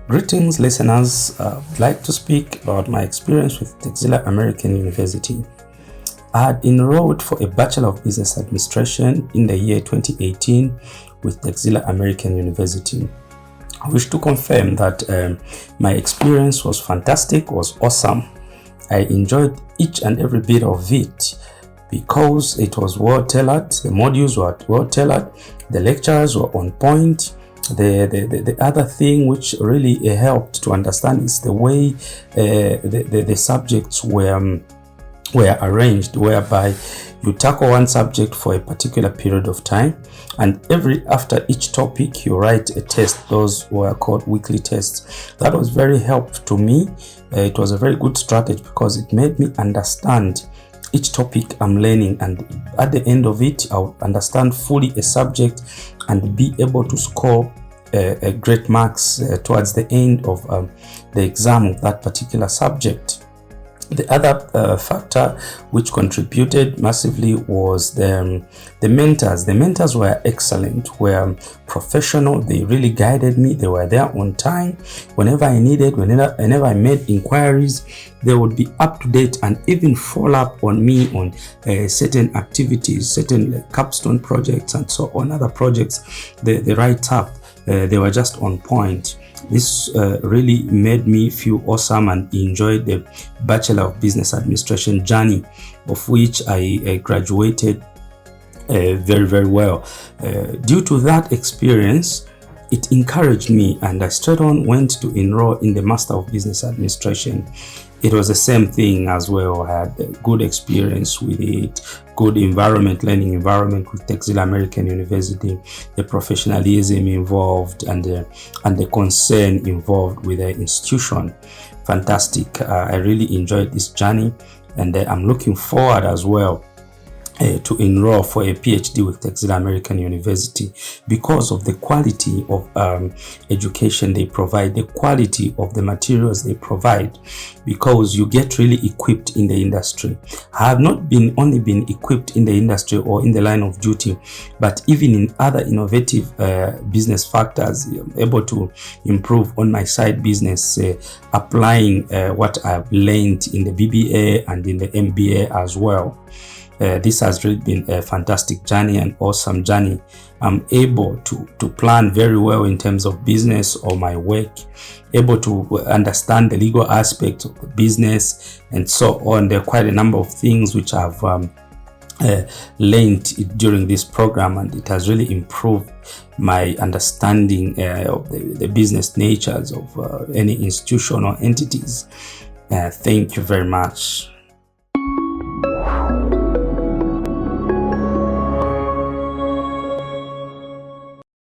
Greetings, listeners. I'd like to speak about my experience with Texila American University. I had enrolled for a Bachelor of Business Administration in the year 2018 with Texila American University. I wish to confirm that my experience was fantastic, was awesome. I enjoyed each and every bit of it because it was well tailored, the modules were well tailored, the lecturers were on point. The other thing which really helped to understand is the way the subjects were arranged, whereby you tackle one subject for a particular period of time, and after each topic you write a test. Those were called weekly tests. That was very helpful to me. It was a very good strategy because it made me understand each topic I'm learning, and at the end of it I'll understand fully a subject and be able to score great marks towards the end of the exam of that particular subject. The other factor which contributed massively was the mentors. The mentors were excellent, were professional. They really guided me. They were there on time. Whenever I needed, whenever I made inquiries, they would be up to date and even follow up on me on certain activities, certain capstone projects and so on, other projects, the write-up. They were just on point. This really made me feel awesome and enjoyed the Bachelor of Business Administration journey, of which I graduated very, very well. Due to that experience, it encouraged me, and I straight on went to enroll in the Master of Business Administration. It was the same thing as well. I had a good experience with it, good environment, learning environment with Texila American University, the professionalism involved and the concern involved with the institution. Fantastic. I really enjoyed this journey, and I'm looking forward as well to enroll for a PhD with Texila American University because of the quality of education they provide, the quality of the materials they provide, because you get really equipped in the industry. I have not only been equipped in the industry or in the line of duty, but even in other innovative business factors. I'm able to improve on my side business, applying what I've learned in the BBA and in the MBA as well. This has really been a fantastic journey, an awesome journey. I'm able to plan very well in terms of business or my work, able to understand the legal aspects of the business and so on. There are quite a number of things which I've learned during this program, and it has really improved my understanding of the business natures of any institution or entities. Thank you very much.